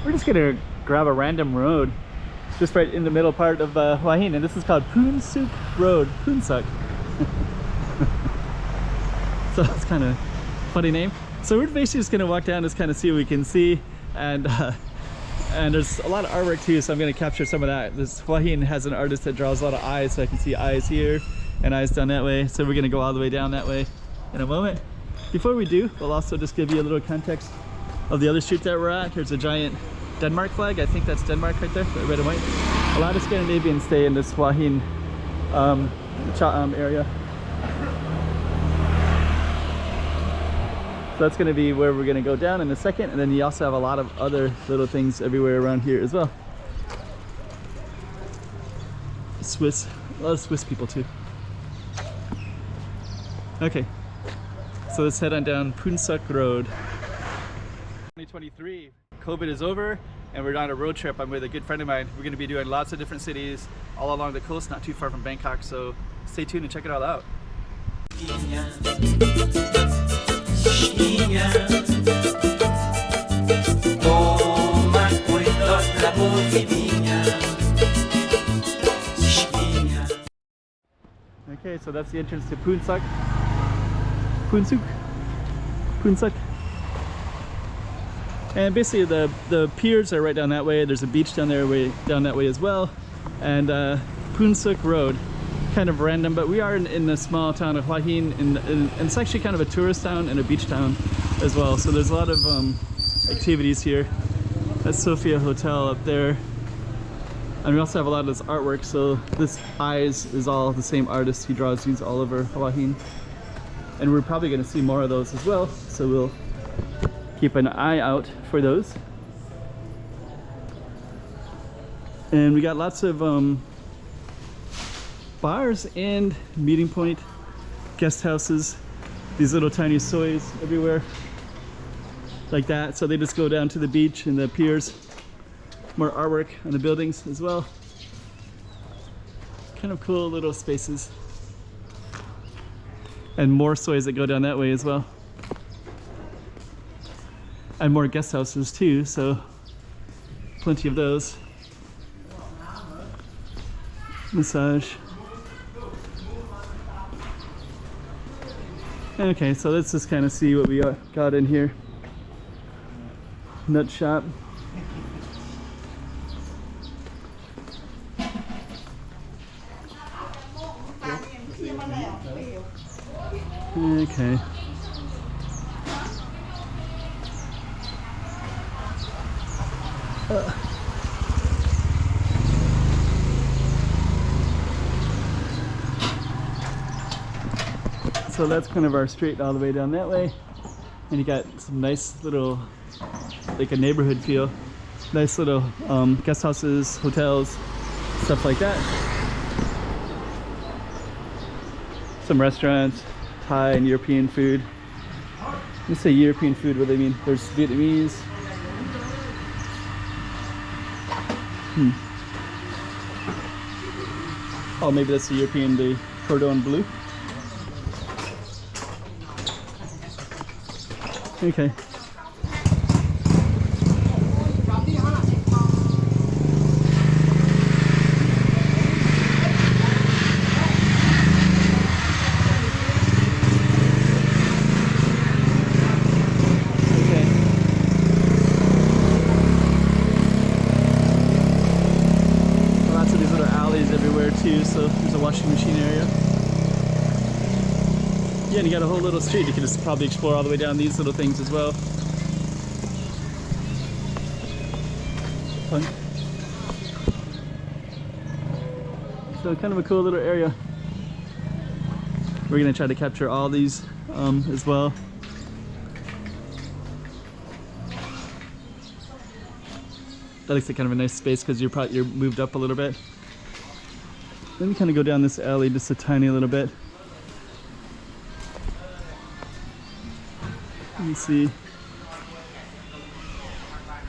We're just gonna grab a random road just right in the middle part of Hua Hin, and this is called Poonsuk Road. Poonsuk. So it's kind of funny name. So we're basically just gonna walk down, just kind of see what we can see, and there's a lot of artwork too, so I'm gonna capture some of that. This Hua Hin has an artist that draws a lot of eyes, so I can see eyes here and eyes down that way. So we're gonna go all the way down that way in a moment. Before we do, we'll also just give you a little context of the other street that we're at. There's a giant Denmark flag. I think that's Denmark right there, the red and white. A lot of Scandinavians stay in this Hua Hin area. So that's going to be where we're going to go down in a second, and then you also have a lot of other little things everywhere around here as well. Swiss, a lot of Swiss people too. Okay, so let's head on down Poonsuk Road. 2023, COVID is over and we're on a road trip. I'm with a good friend of mine. We're going to be doing lots of different cities all along the coast, not too far from Bangkok, so stay tuned and check it all out. Okay, so that's the entrance to Poonsuk. Poonsuk. And basically the piers are right down that way. There's a beach down there, way down that way as well. And Poonsuk Road, kind of random, but we are in the small town of Hua Hin, and it's actually kind of a tourist town and a beach town as well. So there's a lot of activities here. That's Sophia Hotel up there. And we also have a lot of this artwork. So this eyes is all the same artist. He draws these all over Hua Hin. And we're probably going to see more of those as well. So we'll keep an eye out for those. And we got lots of bars and meeting point, guest houses, these little tiny sois everywhere like that. So they just go down to the beach and the piers. More artwork on the buildings as well. Kind of cool little spaces. And more sois that go down that way as well. And more guest houses too, so plenty of those. Massage. Okay, so let's just kind of see what we got in here. Nut shop. Okay. So that's kind of our street all the way down that way, and you got some nice little, like a neighborhood feel, nice little guest houses, hotels, stuff like that. Some restaurants, Thai and European food. When you say European food, what do they mean? There's Vietnamese. Oh, maybe that's the European, the cordon bleu. Okay. Too, so there's a washing machine area. Yeah, and you got a whole little street. You can just probably explore all the way down these little things as well. Fun. So kind of a cool little area. We're gonna try to capture all these as well. That looks like kind of a nice space because you're moved up a little bit. Let me kind of go down this alley just a tiny little bit. Let me see.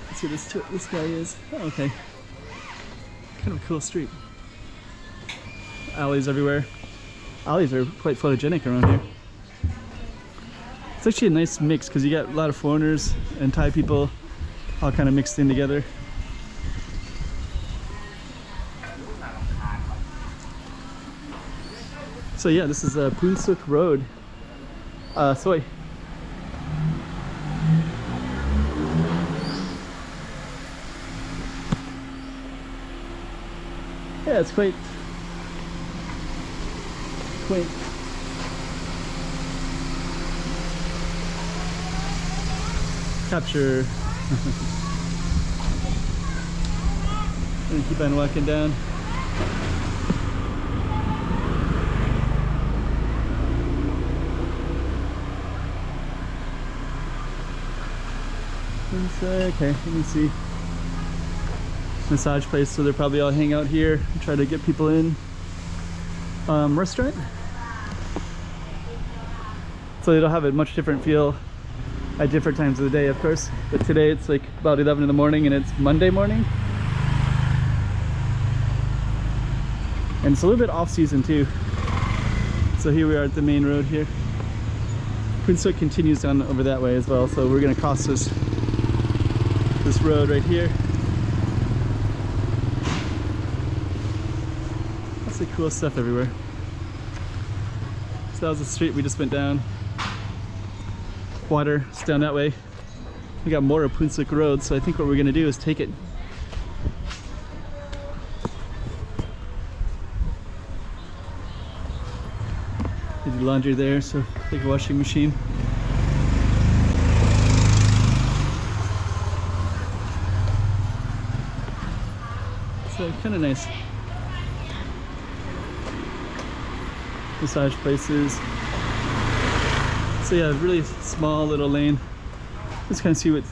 Let's see who this guy is. Oh, okay. Kind of a cool street. Alleys everywhere. Alleys are quite photogenic around here. It's actually a nice mix because you got a lot of foreigners and Thai people all kind of mixed in together. So yeah, this is Poonsuk Road. Soy. Yeah, it's quite quaint. Capture. And keep on walking down. Okay, let me see. Massage place, so they'll probably all hang out here and try to get people in. Restaurant. So it'll have a much different feel at different times of the day, of course. But today it's like about 11 in the morning and it's Monday morning. And it's a little bit off season too. So here we are at the main road here. Poonsuk continues down over that way as well, so we're gonna cross this road right here. Lots of cool stuff everywhere. So that was the street we just went down. Water, it's down that way. We got more of Poonsuk Road, so I think what we're gonna do is take it. They do laundry there, so take a washing machine. So kind of nice. Massage places. So yeah, really small little lane. Let's kind of see what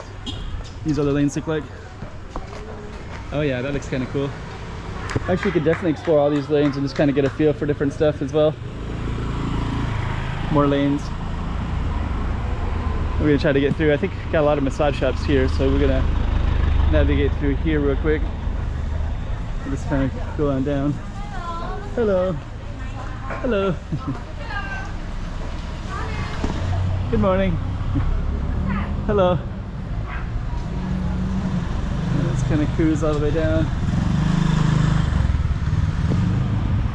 these other lanes look like. Oh yeah, that looks kind of cool. Actually, you could definitely explore all these lanes and just kind of get a feel for different stuff as well. More lanes. We're gonna try to get through. I think got a lot of massage shops here, so we're gonna navigate through here real quick. We'll just kind of go on down. Hello. Hello. Good morning. Hello. Let's kind of cruise all the way down.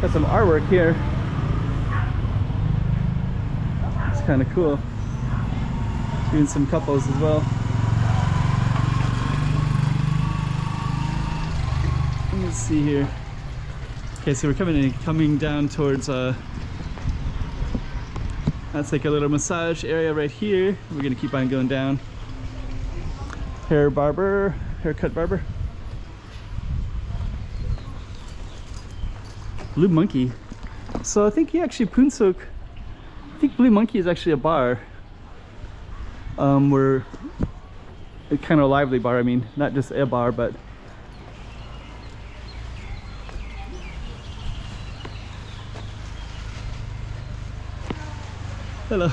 Got some artwork here. It's kind of cool. Doing some couples as well. Let's see here. Okay, so we're coming down towards that's like a little massage area right here. We're gonna keep on going down. Haircut barber. Blue Monkey. So I think Poonsuk, I think Blue Monkey is actually a bar. We're a kind of lively bar, I mean, not just a bar, but hello.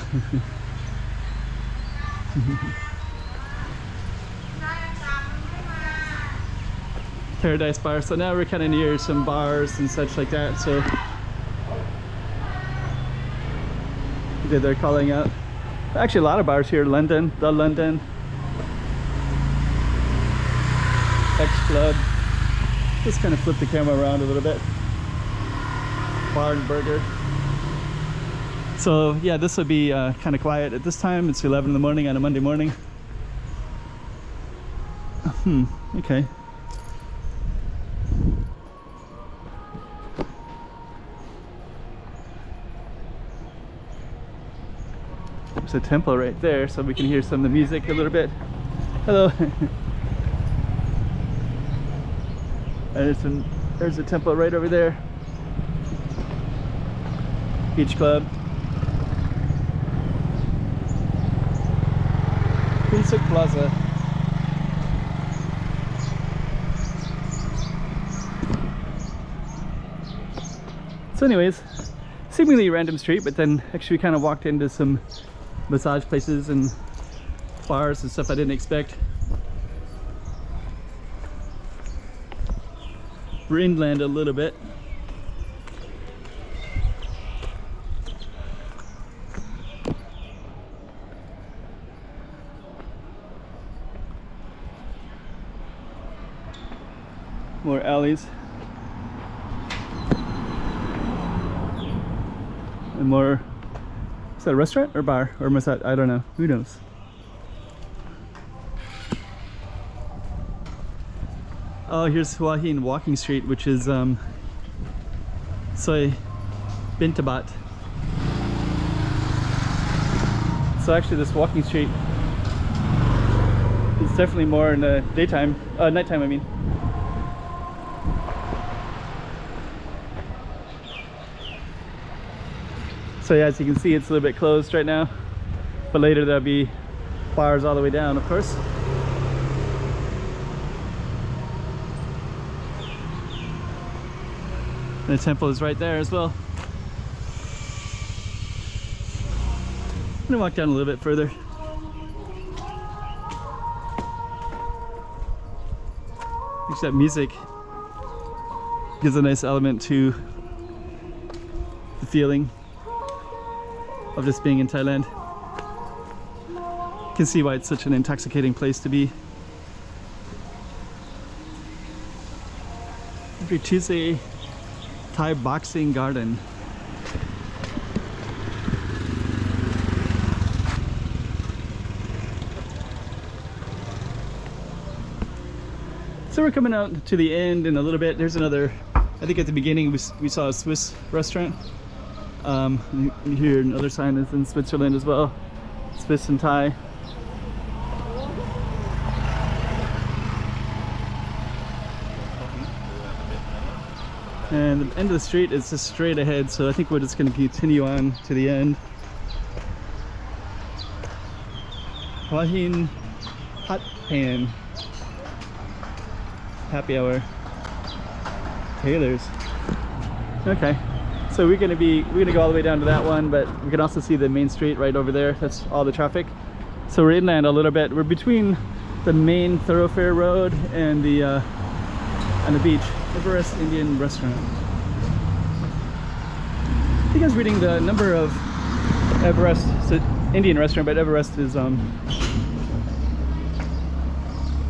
Paradise Bar. So now we're kind of near some bars and such like that. So they're calling out. Actually, a lot of bars here. London, the London, X Club. Just kind of flip the camera around a little bit. Bar and Burger. So yeah, this would be kind of quiet at this time. It's 11 in the morning on a Monday morning. Okay. There's a temple right there, so we can hear some of the music a little bit. Hello. There's a temple right over there. Beach Club. Poonsuk Plaza. So anyways, seemingly a random street, but then actually we kind of walked into some massage places and bars and stuff I didn't expect. We're inland a little bit. More alleys. And more, is that a restaurant or bar? Or massage? I don't know. Who knows? Oh, here's Hua Hin walking street, which is Soy Bintabat. So actually this walking street is definitely more in the daytime, nighttime I mean. So yeah, as you can see, it's a little bit closed right now, but later there'll be bars all the way down, of course. And the temple is right there as well. I'm gonna walk down a little bit further. Actually, that music gives a nice element to the feeling of just being in Thailand. You can see why it's such an intoxicating place to be. Every Tuesday, Thai boxing garden. So we're coming out to the end in a little bit. There's another, I think at the beginning we saw a Swiss restaurant. Here another sign is in Switzerland as well. Swiss and Thai. And the end of the street is just straight ahead, so I think we're just going to continue on to the end. Hua Hin Hot Pan. Happy hour. Taylor's. Okay. So we're gonna go all the way down to that one, but we can also see the main street right over there. That's all the traffic. So we're inland a little bit. We're between the main thoroughfare road and the beach. Everest Indian restaurant. I think I was reading the number of Everest, it's an Indian restaurant, but Everest is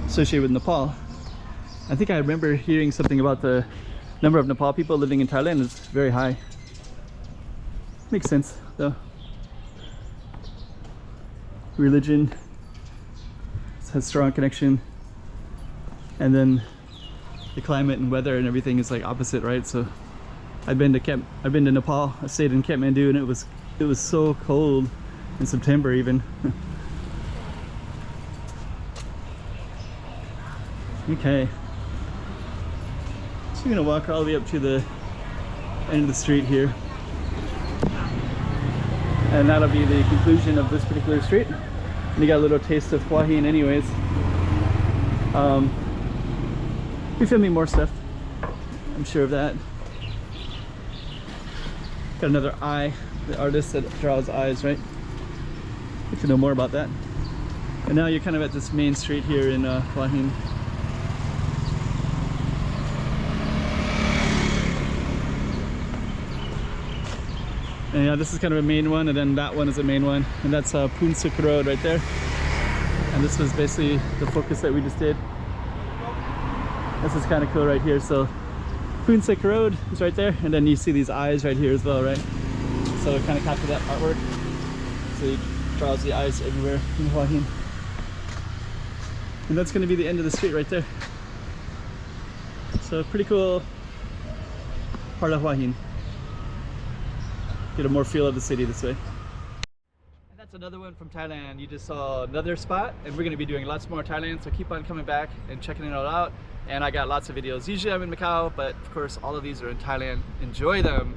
associated with Nepal. I think I remember hearing something about the number of Nepal people living in Thailand is very high. Makes sense though. Religion has strong connection, and then the climate and weather and everything is like opposite, right? So I've been to Nepal. I stayed in Kathmandu and it was so cold in September even. Okay. So we're gonna walk all the way up to the end of the street here. And that'll be the conclusion of this particular street. And you got a little taste of Hua Hin anyways. Be filming more stuff, I'm sure of that. Got another eye, the artist that draws eyes, right? Get to know more about that. And now you're kind of at this main street here in Hua Hin. And yeah, this is kind of a main one, and then that one is a main one, and that's Poonsuk Road right there. And this was basically the focus that we just did. This is kind of cool right here. So Poonsuk Road is right there, and then you see these eyes right here as well, right? So it kind of captured that artwork. So he draws the eyes everywhere in Hua Hin. And that's going to be the end of the street right there. So pretty cool part of Hua Hin. Get a more feel of the city this way. And that's another one from Thailand. You just saw another spot, and we're going to be doing lots more Thailand, so keep on coming back and checking it all out. And I got lots of videos. Usually I'm in Macau, but of course all of these are in Thailand. Enjoy them.